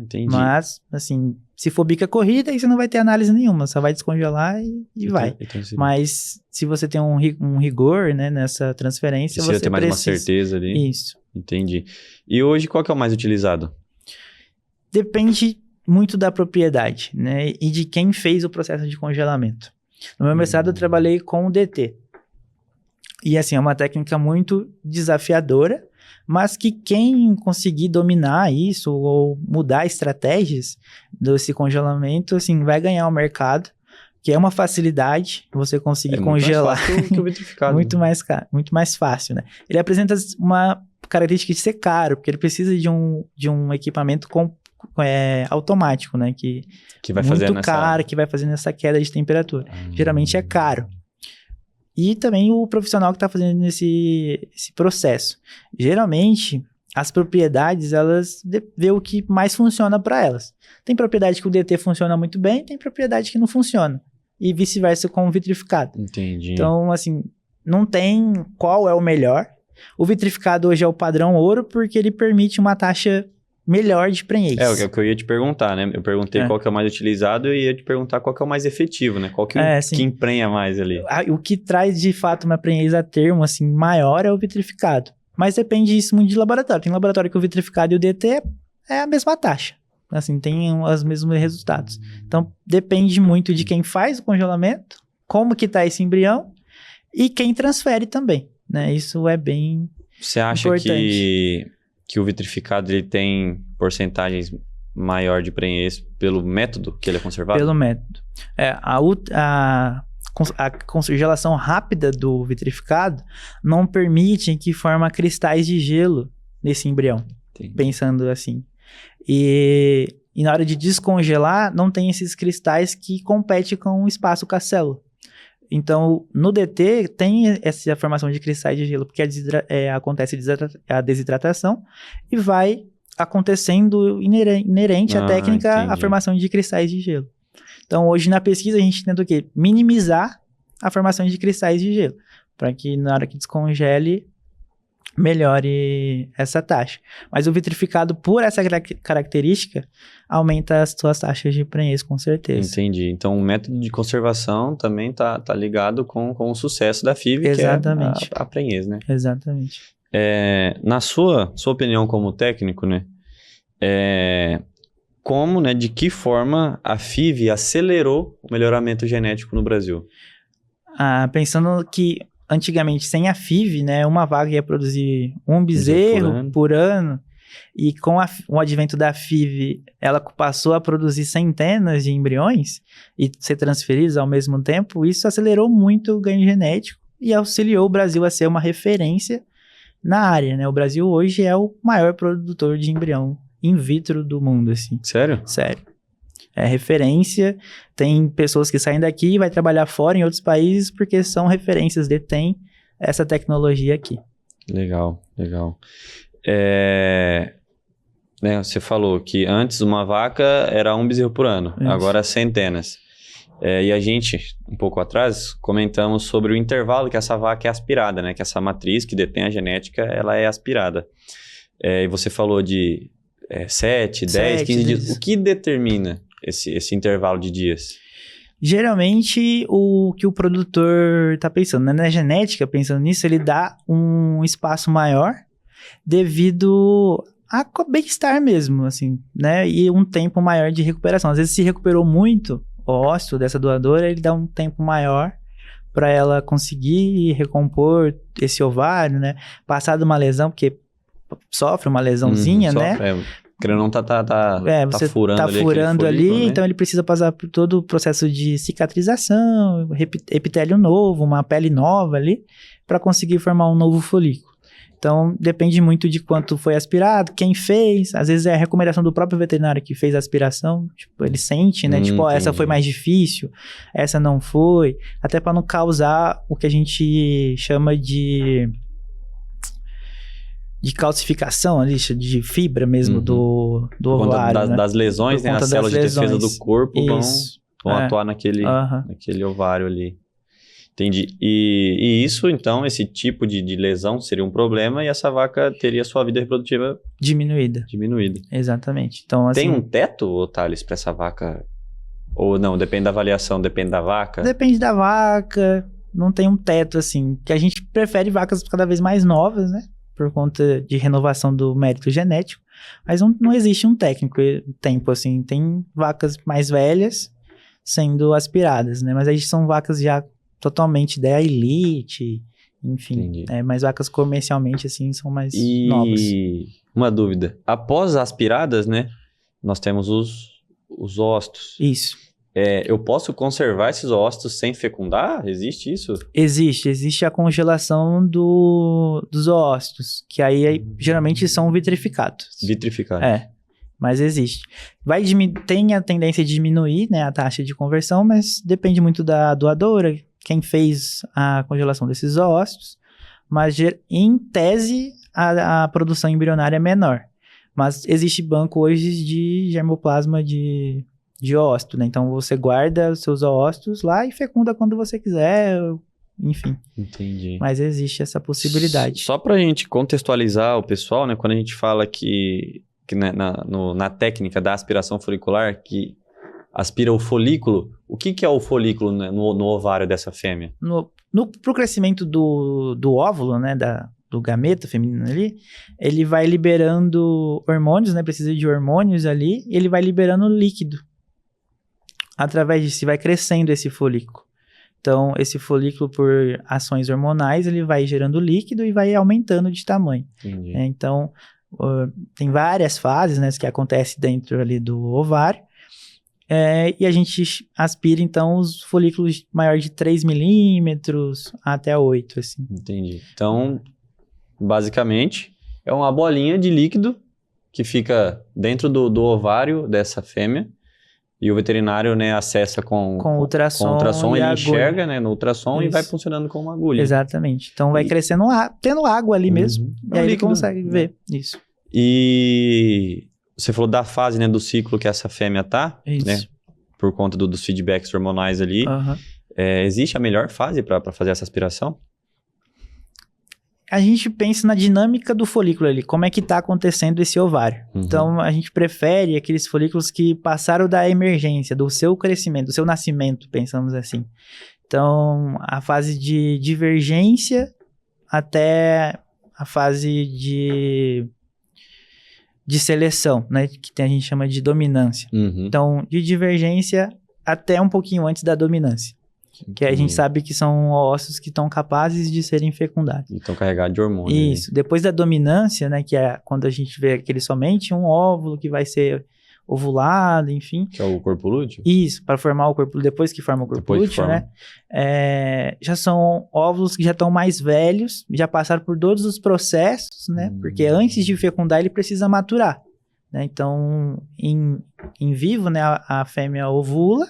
Entendi. Mas, assim, se for bica corrida, aí você não vai ter análise nenhuma, só vai descongelar e vai. Mas se você tem um rigor, né, nessa transferência, você ter mais uma certeza ali. Isso. Entendi. E hoje, qual que é o mais utilizado? Depende muito da propriedade, né, e de quem fez o processo de congelamento. No meu mestrado, eu trabalhei com o DT. E, assim, é uma técnica muito desafiadora, mas que quem conseguir dominar isso ou mudar estratégias desse congelamento, assim, vai ganhar o mercado, que é uma facilidade você conseguir congelar. Mais fácil que o vitrificado. muito mais fácil, né? Ele apresenta uma característica de ser caro, porque ele precisa de um equipamento automático, né? Que vai muito fazer caro, que vai fazendo essa queda de temperatura. Geralmente é caro. E também o profissional que está fazendo esse processo. Geralmente, as propriedades, elas vê o que mais funciona para elas. Tem propriedade que o DT funciona muito bem, tem propriedade que não funciona. E vice-versa com o vitrificado. Entendi. Então, assim, não tem qual é o melhor. O vitrificado hoje é o padrão ouro porque ele permite uma taxa melhor de prenhez. É o que eu ia te perguntar, né? Eu perguntei qual que é o mais utilizado e ia te perguntar qual que é o mais efetivo, né? Qual que emprenha mais ali. O que traz, de fato, uma prenhez a termo, assim, maior é o vitrificado. Mas depende disso muito de laboratório. Tem laboratório que o vitrificado e o DT é a mesma taxa. Assim, tem os mesmos resultados. Então, depende muito de quem faz o congelamento, como que tá esse embrião e quem transfere também, né? Isso é bem Você acha importante. que o vitrificado ele tem porcentagens maior de prenhez pelo método que ele é conservado? Pelo método. A congelação rápida do vitrificado não permite que forma cristais de gelo nesse embrião. Entendi. Pensando assim. E na hora de descongelar, não tem esses cristais que competem com o espaço com a célula. Então, no DT, tem essa formação de cristais de gelo, porque acontece a desidratação e vai acontecendo inerente à técnica a formação de cristais de gelo. Então, hoje na pesquisa, a gente tenta o quê? Minimizar a formação de cristais de gelo, para que na hora que descongele, melhore essa taxa. Mas o vitrificado, por essa característica, aumenta as suas taxas de prenhez, com certeza. Entendi. Então, o método de conservação também tá ligado com o sucesso da FIV, exatamente, que é a prenhez, né? Exatamente. Na sua opinião como técnico, né? Como, né? De que forma a FIV acelerou o melhoramento genético no Brasil? Pensando que antigamente, sem a FIV, né, uma vaca ia produzir um bezerro por ano, e com o advento da FIV, ela passou a produzir centenas de embriões e ser transferidos ao mesmo tempo. Isso acelerou muito o ganho genético e auxiliou o Brasil a ser uma referência na área, né? O Brasil hoje é o maior produtor de embrião in vitro do mundo, assim. Sério? Sério. é referência. Tem pessoas que saem daqui e vai trabalhar fora em outros países porque são referências, detêm essa tecnologia aqui. Legal. Né, você falou que antes uma vaca era 1 bezerro por ano, Isso. agora centenas. E a gente, um pouco atrás, comentamos sobre o intervalo que essa vaca é aspirada, né? Que essa matriz que detém a genética, ela é aspirada. E você falou de 7, 10, 15 dias. O que determina esse intervalo de dias? Geralmente, o que o produtor está pensando, né? Na genética, pensando nisso, ele dá um espaço maior devido a bem-estar mesmo, assim, né? E um tempo maior de recuperação. Às vezes, se recuperou muito o ósseo dessa doadora, ele dá um tempo maior para ela conseguir recompor esse ovário, né? Passado uma lesão, porque sofre uma lesãozinha, né? Querendo não você furando tá ali furando ali, folículo, né? então ele precisa passar por todo o processo de cicatrização, epitélio novo, uma pele nova ali, para conseguir formar um novo folículo. Então, depende muito de quanto foi aspirado, quem fez. Às vezes é a recomendação do próprio veterinário que fez a aspiração. Tipo, ele sente, né? Tipo, essa foi mais difícil, essa não foi. Até para não causar o que a gente chama de calcificação ali, de fibra mesmo do ovário, né? Das lesões, né? As células de defesa do corpo vão atuar naquele ovário ali. Entendi. E isso, então, esse tipo de lesão seria um problema e essa vaca teria sua vida reprodutiva diminuída. Exatamente. Então, assim, tem um teto, Thales, para essa vaca? Ou não? Depende da avaliação, depende da vaca? Depende da vaca. Não tem um teto, assim. Que a gente prefere vacas cada vez mais novas, né? Por conta de renovação do mérito genético. Mas não existe um tempo, assim. Tem vacas mais velhas sendo aspiradas, né? Mas aí são vacas já totalmente da elite, enfim. Mas vacas comercialmente, assim, são mais novas. E uma dúvida. Após aspiradas, né? Nós temos os ósseos. Isso. Eu posso conservar esses ósseos sem fecundar? Existe isso? Existe a congelação dos ósseos, que aí geralmente são vitrificados. Mas existe. Tem a tendência de diminuir, né, a taxa de conversão, mas depende muito da doadora, quem fez a congelação desses ósseos, mas em tese a produção embrionária é menor. Mas existe banco hoje de germoplasma de ósseo, né? Então você guarda os seus ósseos lá e fecunda quando você quiser, enfim. Entendi. Mas existe essa possibilidade. Só pra gente contextualizar o pessoal, né? Quando a gente fala que na técnica da aspiração folicular, que aspira o folículo, o que é o folículo, né, no ovário dessa fêmea? Pro crescimento do óvulo, né, do gameta feminino ali, ele vai liberando hormônios, né, precisa de hormônios ali, e ele vai liberando líquido. Através disso, vai crescendo esse folículo. Então, esse folículo, por ações hormonais, ele vai gerando líquido e vai aumentando de tamanho. Entendi. Então, tem várias fases, né, que acontecem dentro ali do ovário. E a gente aspira, então, os folículos maiores de 3 milímetros até 8, assim. Entendi. Então, basicamente, é uma bolinha de líquido que fica dentro do ovário dessa fêmea e o veterinário, né, acessa com ultrassom ele enxerga, né, no ultrassom. Isso. E vai funcionando como uma agulha. Exatamente. Então, vai crescendo, tendo água ali mesmo, e aí ele consegue ver isso. E você falou da fase, né, do ciclo que essa fêmea tá, isso, né, por conta dos feedbacks hormonais ali. Existe a melhor fase para fazer essa aspiração? A gente pensa na dinâmica do folículo ali, como é que tá acontecendo esse ovário. Então, a gente prefere aqueles folículos que passaram da emergência, do seu crescimento, do seu nascimento, pensamos assim. Então, a fase de divergência até a fase de seleção, né, que a gente chama de dominância. Então, de divergência até um pouquinho antes da dominância. Que a gente sabe que são ossos que estão capazes de serem fecundados. E estão carregados de hormônio. Isso. Né? Depois da dominância, né, que é quando a gente vê aquele somente um óvulo que vai ser ovulado, enfim. Que é o corpo lúteo? Isso, para formar o corpo, depois que forma o corpo lúteo, né? Já são óvulos que já estão mais velhos, já passaram por todos os processos, né? Porque antes de fecundar, ele precisa maturar. né? Então, em vivo, né, a fêmea ovula,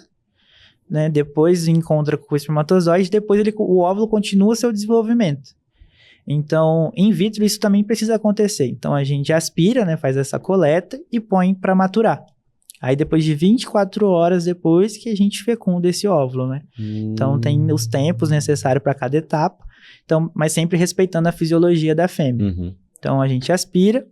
né? Depois encontra com o espermatozoide, depois o óvulo continua seu desenvolvimento. Então, in vitro, isso também precisa acontecer. Então, a gente aspira, né, faz essa coleta e põe para maturar. Aí, depois de 24 horas depois que a gente fecunda esse óvulo, né? Então, tem os tempos necessários para cada etapa, então, mas sempre respeitando a fisiologia da fêmea. Então, a gente aspira,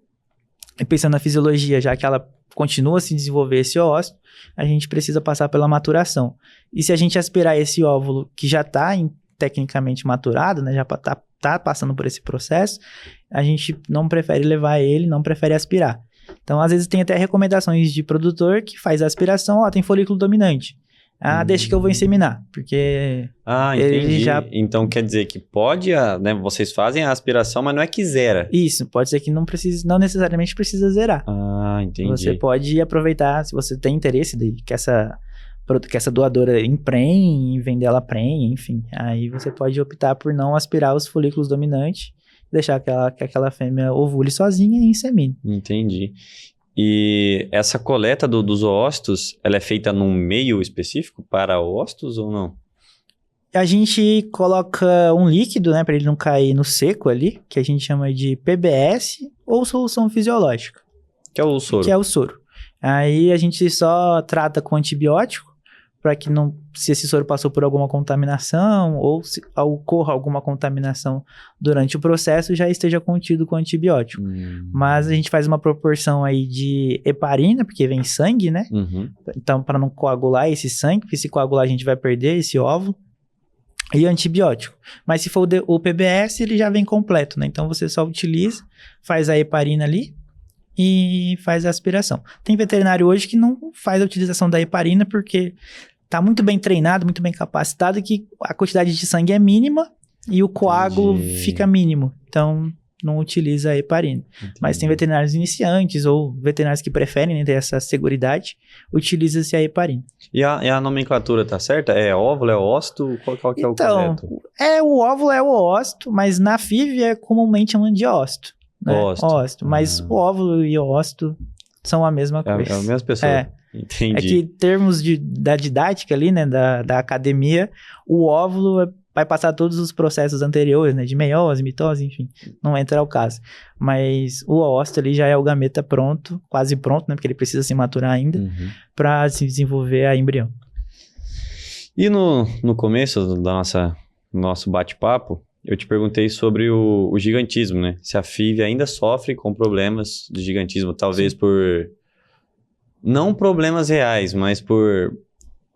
e pensando na fisiologia, já que ela continua a se desenvolver esse óvulo, a gente precisa passar pela maturação. E se a gente aspirar esse óvulo que já está tecnicamente maturado, né, já tá passando por esse processo, a gente não prefere levar ele, não prefere aspirar. Então, às vezes tem até recomendações de produtor que faz a aspiração, tem folículo dominante. Deixa que eu vou inseminar, porque ele entendi. já... Então, quer dizer que pode, né, vocês fazem a aspiração, mas não é que zera. Isso, pode ser que não necessariamente precisa zerar. Entendi. Você pode aproveitar, se você tem interesse que essa doadora emprenhe, vender ela prenhe, enfim. Aí você pode optar por não aspirar os folículos dominantes, deixar que aquela fêmea ovule sozinha e insemine. Entendi. E essa coleta dos oócitos, ela é feita num meio específico para oócitos ou não? A gente coloca um líquido, né, para ele não cair no seco ali, que a gente chama de PBS ou solução fisiológica. Que é o soro. Que é o soro. Aí a gente só trata com antibiótico, para que não, se esse soro passou por alguma contaminação ou se ocorra alguma contaminação durante o processo, já esteja contido com antibiótico. Mas a gente faz uma proporção aí de heparina, porque vem sangue, né? Então, para não coagular esse sangue, porque se coagular a gente vai perder esse óvulo. E antibiótico. Mas se for o PBS, ele já vem completo, né? Então, você só utiliza, faz a heparina ali e faz a aspiração. Tem veterinário hoje que não faz a utilização da heparina porque tá muito bem treinado, muito bem capacitado, que a quantidade de sangue é mínima e o coágulo fica mínimo. Então, não utiliza a heparina. Mas tem veterinários iniciantes ou veterinários que preferem, né, ter essa seguridade, utiliza-se a heparina. E a nomenclatura tá certa? É óvulo, é ócito? Qual que é o correto? O óvulo é o ócito, mas na FIV é comumente chamado de ócito. Né? Ócito. Mas o óvulo e o ócito são a mesma coisa. É a mesma pessoa. Entendi. É que em termos da didática ali, né, da academia, o óvulo vai passar todos os processos anteriores, né, de meiose, mitose, enfim, não entra ao caso. Mas o ócito ali já é o gameta pronto, quase pronto, né, porque ele precisa se maturar ainda, para se desenvolver a embrião. E no começo do nosso bate-papo, eu te perguntei sobre o gigantismo, né? Se a FIV ainda sofre com problemas de gigantismo, talvez por... Não problemas reais, mas por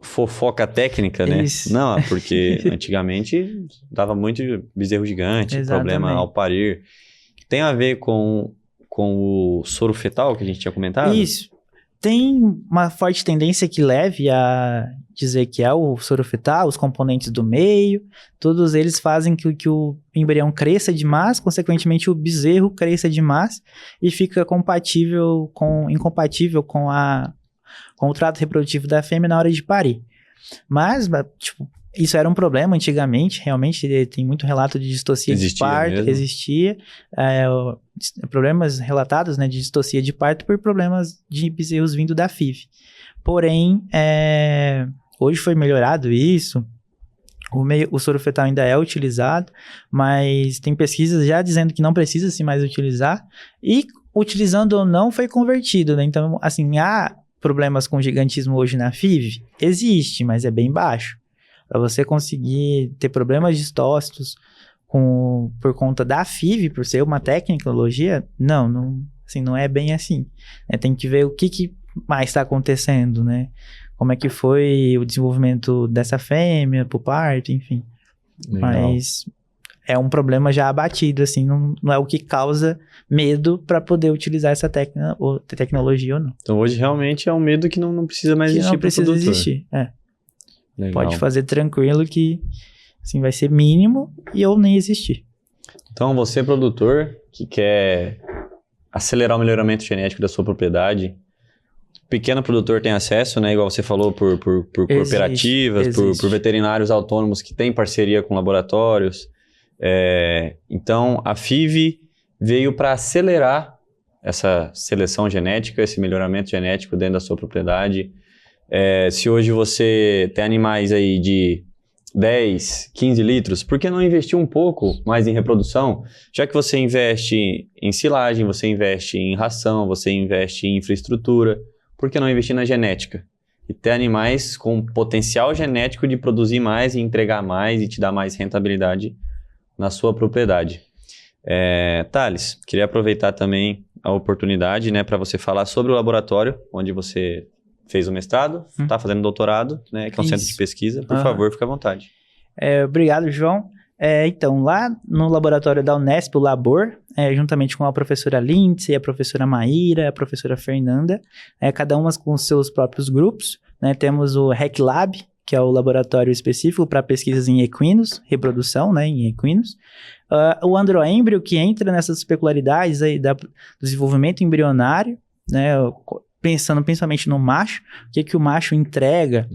fofoca técnica, né? Isso. Não, porque antigamente dava muito bezerro gigante, Exatamente. problema ao parir. Tem a ver com o soro fetal que a gente tinha comentado? Isso. Tem uma forte tendência que leve a dizer que é o soro fetal, os componentes do meio, todos eles fazem que o embrião cresça demais, consequentemente o bezerro cresça demais e fica incompatível com o trato reprodutivo da fêmea na hora de parir. Mas, tipo, isso era um problema antigamente, realmente tem muito relato de distocia de parto, mesmo? Existia problemas relatados, né, de distocia de parto por problemas de bezerros vindo da FIV. Porém, hoje foi melhorado isso, o soro fetal ainda é utilizado, mas tem pesquisas já dizendo que não precisa se mais utilizar, e utilizando ou não foi convertido, né? Então, assim, há problemas com gigantismo hoje na FIV? Existe, mas é bem baixo. Para você conseguir ter problemas distócitos por conta da FIV, por ser uma tecnologia, não é bem assim. Tem que ver o que mais está acontecendo, né? Como é que foi o desenvolvimento dessa fêmea pro parto, enfim. Legal. Mas é um problema já abatido, assim, não é o que causa medo para poder utilizar essa tecnologia ou não. Então hoje realmente é um medo que não precisa mais existir. Não precisa existir, Legal. Pode fazer tranquilo que assim, vai ser mínimo ou nem existir. Então você, produtor, que quer acelerar o melhoramento genético da sua propriedade, pequeno produtor tem acesso, né? Igual você falou, por cooperativas, por veterinários autônomos que têm parceria com laboratórios. Então, a FIV veio para acelerar essa seleção genética, esse melhoramento genético dentro da sua propriedade. Se hoje você tem animais aí de 10, 15 litros, por que não investir um pouco mais em reprodução? Já que você investe em silagem, você investe em ração, você investe em infraestrutura, por que não investir na genética? E ter animais com potencial genético de produzir mais e entregar mais e te dar mais rentabilidade na sua propriedade. Thales, queria aproveitar também a oportunidade, né, para você falar sobre o laboratório onde você fez o mestrado, está fazendo doutorado, né, que é um centro de pesquisa. Por favor, fique à vontade. Obrigado, João. Então, lá no laboratório da Unesp, o Labor, juntamente com a professora Lindsay, a professora Maíra, a professora Fernanda, cada uma com os seus próprios grupos, né, temos o RecLab, que é o laboratório específico para pesquisas em equinos, reprodução, né, em equinos. O Androembryo, que entra nessas peculiaridades aí do desenvolvimento embrionário, né, pensando principalmente no macho, o que o macho entrega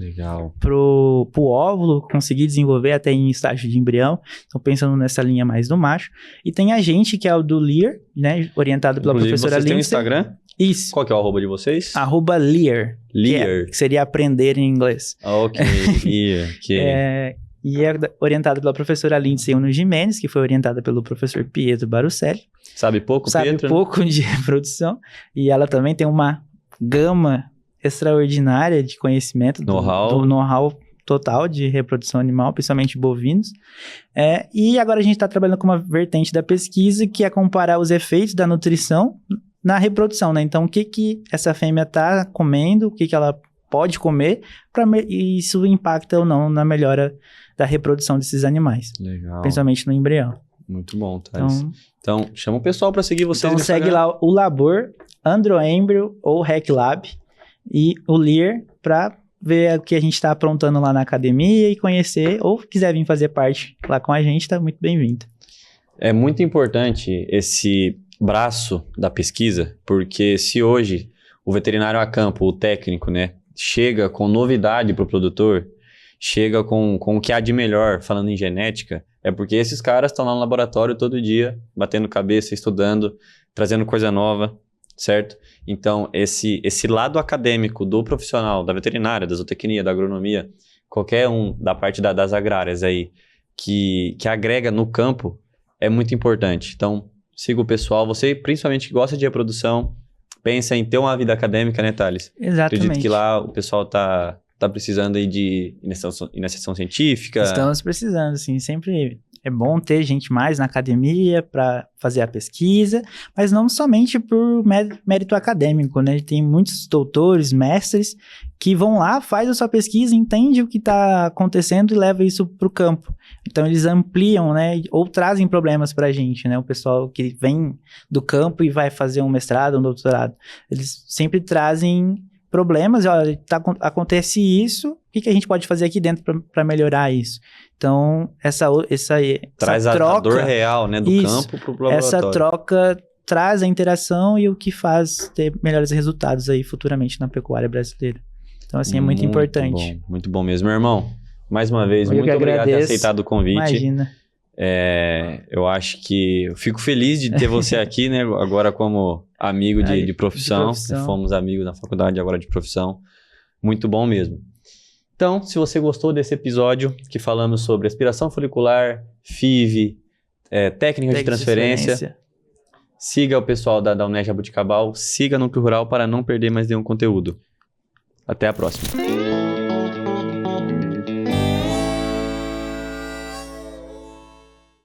pro óvulo, conseguir desenvolver até em estágio de embrião. Então, pensando nessa linha mais do macho. E tem a gente, que é o do Lear, né, orientado pela professora Lindsay. Vocês têm um Instagram? Isso. Qual que é o arroba de vocês? @Lear. Lear. Que seria aprender em inglês. Ok, Lear. E é orientado pela professora Lindsay Uno Jimenez, que foi orientada pelo professor Pietro Barucelli. Sabe pouco, Pietro? Sabe pouco de reprodução. E ela também tem uma gama extraordinária de conhecimento, do know-how total de reprodução animal, principalmente bovinos. E agora a gente está trabalhando com uma vertente da pesquisa, que é comparar os efeitos da nutrição na reprodução, né? Então, o que essa fêmea está comendo, o que ela pode comer, e isso impacta ou não na melhora da reprodução desses animais. Legal. Principalmente no embrião. Muito bom, Thales. Então, chama o pessoal para seguir vocês. Então, segue lá o Labor, Androembryo ou RecLab e o Lear para ver o que a gente está aprontando lá na academia e conhecer, ou quiser vir fazer parte lá com a gente, está muito bem-vindo. É muito importante esse braço da pesquisa, porque se hoje o veterinário a campo, o técnico, né, chega com novidade para o produtor, chega com o que há de melhor, falando em genética, é porque esses caras estão lá no laboratório todo dia, batendo cabeça, estudando, trazendo coisa nova, certo? Então, esse lado acadêmico do profissional, da veterinária, da zootecnia, da agronomia, qualquer um da parte das agrárias aí, que agrega no campo, é muito importante. Então, siga o pessoal. Você, principalmente, que gosta de reprodução, pensa em ter uma vida acadêmica, né, Thales? Exatamente. Acredito que lá o pessoal tá precisando aí de iniciação científica. Estamos precisando, sim. Sempre é bom ter gente mais na academia para fazer a pesquisa, mas não somente por mérito acadêmico, né? Tem muitos doutores, mestres, que vão lá, faz a sua pesquisa, entende o que está acontecendo e leva isso para o campo. Então, eles ampliam, né? Ou trazem problemas para a gente, né? O pessoal que vem do campo e vai fazer um mestrado, um doutorado. Eles sempre trazem problemas, olha, acontece isso, o que a gente pode fazer aqui dentro para melhorar isso? Então, essa traz troca, a dor real, né, do campo para o laboratório. Essa troca traz a interação e o que faz ter melhores resultados aí futuramente na pecuária brasileira. Então, assim, é muito importante. Muito bom mesmo, meu irmão. Mais uma vez, muito obrigado por ter aceitado o convite. Imagina. Eu acho que eu fico feliz de ter você aqui, né? Agora como amigo de profissão. Fomos amigos na faculdade, agora de profissão. Muito bom mesmo. Então, se você gostou desse episódio que falamos sobre aspiração folicular, FIV, técnicas de transferência, siga o pessoal da Unesp Jabuticabal, siga Núcleo Rural para não perder mais nenhum conteúdo. Até a próxima.